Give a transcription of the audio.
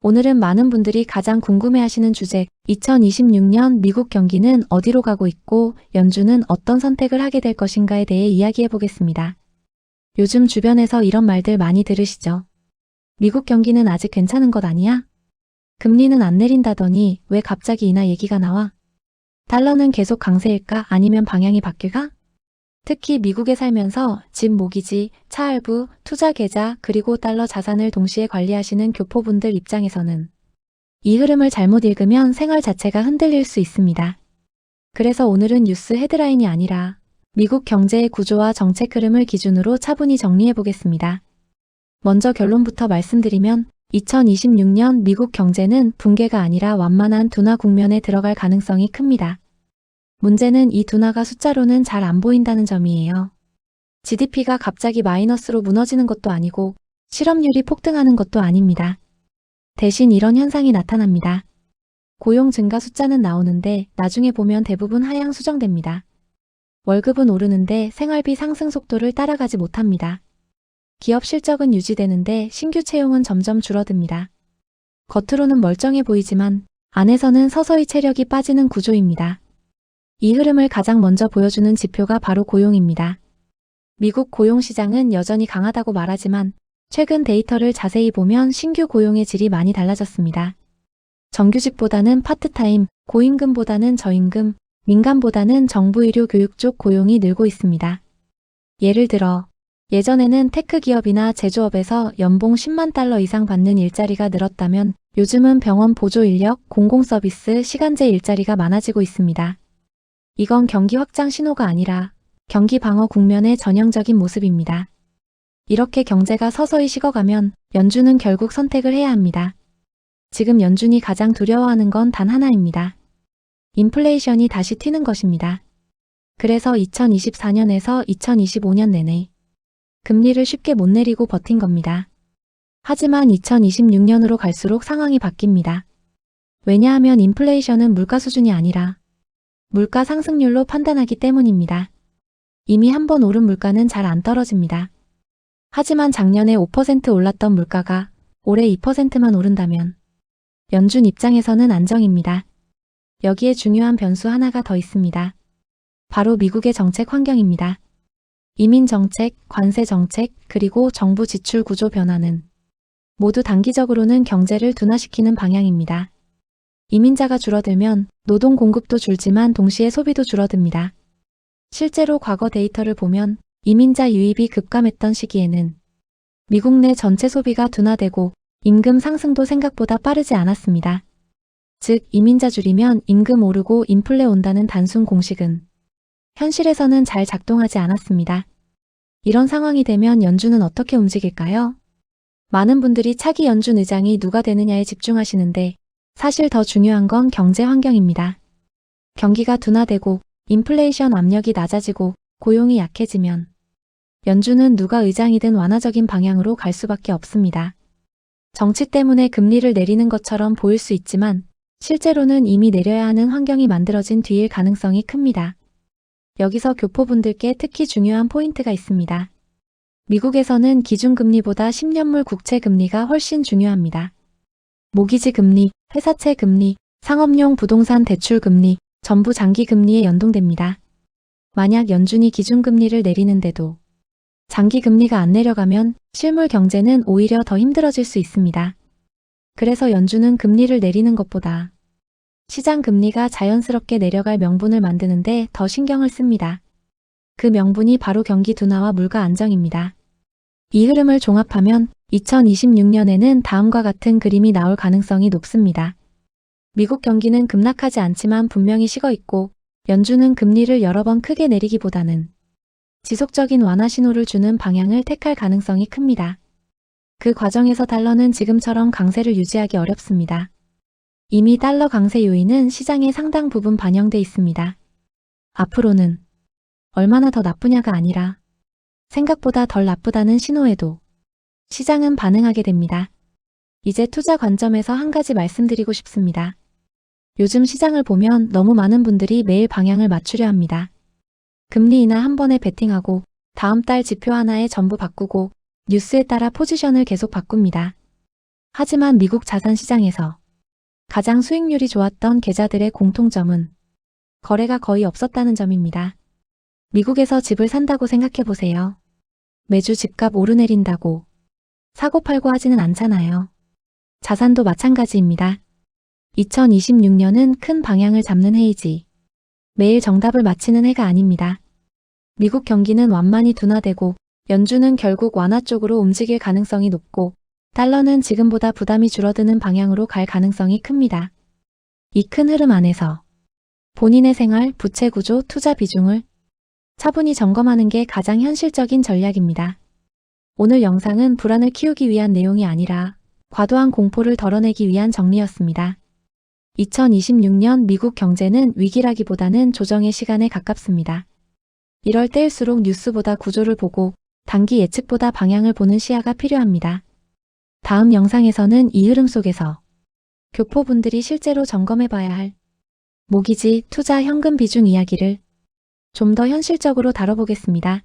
오늘은 많은 분들이 가장 궁금해하시는 주제, 2026년 미국 경기는 어디로 가고 있고 연준은 어떤 선택을 하게 될 것인가에 대해 이야기해 보겠습니다. 요즘 주변에서 이런 말들 많이 들으시죠? 미국 경기는 아직 괜찮은 것 아니야? 금리는 안 내린다더니 왜 갑자기 인하 얘기가 나와? 달러는 계속 강세일까 아니면 방향이 바뀔까? 특히 미국에 살면서 집 모기지, 차 할부, 투자 계좌, 그리고 달러 자산을 동시에 관리하시는 교포분들 입장에서는 이 흐름을 잘못 읽으면 생활 자체가 흔들릴 수 있습니다. 그래서 오늘은 뉴스 헤드라인이 아니라 미국 경제의 구조와 정책 흐름을 기준으로 차분히 정리해 보겠습니다. 먼저 결론부터 말씀드리면 2026년 미국 경제는 붕괴가 아니라 완만한 둔화 국면에 들어갈 가능성이 큽니다. 문제는 이 둔화가 숫자로는 잘 안 보인다는 점이에요. GDP가 갑자기 마이너스로 무너지는 것도 아니고 실업률이 폭등하는 것도 아닙니다. 대신 이런 현상이 나타납니다. 고용 증가 숫자는 나오는데 나중에 보면 대부분 하향 수정됩니다. 월급은 오르는데 생활비 상승 속도를 따라가지 못합니다. 기업 실적은 유지되는데 신규 채용은 점점 줄어듭니다. 겉으로는 멀쩡해 보이지만 안에서는 서서히 체력이 빠지는 구조입니다. 이 흐름을 가장 먼저 보여주는 지표가 바로 고용입니다. 미국 고용시장은 여전히 강하다고 말하지만 최근 데이터를 자세히 보면 신규 고용의 질이 많이 달라졌습니다. 정규직보다는 파트타임, 고임금보다는 저임금, 민간보다는 정부 의료 교육 쪽 고용이 늘고 있습니다. 예를 들어 예전에는 테크 기업이나 제조업에서 연봉 10만 달러 이상 받는 일자리가 늘었다면 요즘은 병원 보조 인력, 공공서비스, 시간제 일자리가 많아지고 있습니다. 이건 경기 확장 신호가 아니라 경기 방어 국면의 전형적인 모습입니다. 이렇게 경제가 서서히 식어가면 연준은 결국 선택을 해야 합니다. 지금 연준이 가장 두려워하는 건 단 하나입니다. 인플레이션이 다시 튀는 것입니다. 그래서 2024년에서 2025년 내내 금리를 쉽게 못 내리고 버틴 겁니다. 하지만 2026년으로 갈수록 상황이 바뀝니다. 왜냐하면 인플레이션은 물가 수준이 아니라 물가 상승률로 판단하기 때문입니다. 이미 한번 오른 물가는 잘 안 떨어집니다. 하지만 작년에 5% 올랐던 물가가 올해 2%만 오른다면 연준 입장에서는 안정입니다. 여기에 중요한 변수 하나가 더 있습니다. 바로 미국의 정책 환경입니다. 이민 정책, 관세 정책, 그리고 정부 지출 구조 변화는 모두 단기적으로는 경제를 둔화시키는 방향입니다. 이민자가 줄어들면 노동 공급도 줄지만 동시에 소비도 줄어듭니다. 실제로 과거 데이터를 보면 이민자 유입이 급감했던 시기에는 미국 내 전체 소비가 둔화되고 임금 상승도 생각보다 빠르지 않았습니다. 즉, 이민자 줄이면 임금 오르고 인플레 온다는 단순 공식은 현실에서는 잘 작동하지 않았습니다. 이런 상황이 되면 연준은 어떻게 움직일까요? 많은 분들이 차기 연준 의장이 누가 되느냐에 집중하시는데 사실 더 중요한 건 경제 환경입니다. 경기가 둔화되고 인플레이션 압력이 낮아지고 고용이 약해지면 연준은 누가 의장이든 완화적인 방향으로 갈 수밖에 없습니다. 정치 때문에 금리를 내리는 것처럼 보일 수 있지만 실제로는 이미 내려야 하는 환경이 만들어진 뒤일 가능성이 큽니다. 여기서 교포분들께 특히 중요한 포인트가 있습니다. 미국에서는 기준금리보다 10년물 국채금리가 훨씬 중요합니다. 모기지 금리, 회사채 금리, 상업용 부동산 대출 금리, 전부 장기 금리에 연동됩니다. 만약 연준이 기준금리를 내리는데도 장기 금리가 안 내려가면 실물 경제는 오히려 더 힘들어질 수 있습니다. 그래서 연준은 금리를 내리는 것보다 시장 금리가 자연스럽게 내려갈 명분을 만드는데 더 신경을 씁니다. 그 명분이 바로 경기 둔화와 물가 안정입니다. 이 흐름을 종합하면 2026년에는 다음과 같은 그림이 나올 가능성이 높습니다. 미국 경기는 급락하지 않지만 분명히 식어 있고 연준은 금리를 여러 번 크게 내리기보다는 지속적인 완화 신호를 주는 방향을 택할 가능성이 큽니다. 그 과정에서 달러는 지금처럼 강세를 유지하기 어렵습니다. 이미 달러 강세 요인은 시장의 상당 부분 반영돼 있습니다. 앞으로는 얼마나 더 나쁘냐가 아니라 생각보다 덜 나쁘다는 신호에도 시장은 반응하게 됩니다. 이제 투자 관점에서 한 가지 말씀드리고 싶습니다. 요즘 시장을 보면 너무 많은 분들이 매일 방향을 맞추려 합니다. 금리 인하 한 번에 베팅하고 다음 달 지표 하나에 전부 바꾸고 뉴스에 따라 포지션을 계속 바꿉니다. 하지만 미국 자산시장에서 가장 수익률이 좋았던 계좌들의 공통점은 거래가 거의 없었다는 점입니다. 미국에서 집을 산다고 생각해 보세요. 매주 집값 오르내린다고 사고팔고 하지는 않잖아요. 자산도 마찬가지입니다. 2026년은 큰 방향을 잡는 해이지 매일 정답을 맞히는 해가 아닙니다. 미국 경기는 완만히 둔화되고 연준은 결국 완화 쪽으로 움직일 가능성이 높고 달러는 지금보다 부담이 줄어드는 방향으로 갈 가능성이 큽니다. 이 큰 흐름 안에서 본인의 생활, 부채 구조, 투자 비중을 차분히 점검하는 게 가장 현실적인 전략입니다. 오늘 영상은 불안을 키우기 위한 내용이 아니라 과도한 공포를 덜어내기 위한 정리였습니다. 2026년 미국 경제는 위기라기보다는 조정의 시간에 가깝습니다. 이럴 때일수록 뉴스보다 구조를 보고 단기 예측보다 방향을 보는 시야가 필요합니다. 다음 영상에서는 이 흐름 속에서 교포분들이 실제로 점검해봐야 할 모기지, 투자, 현금 비중 이야기를 좀 더 현실적으로 다뤄보겠습니다.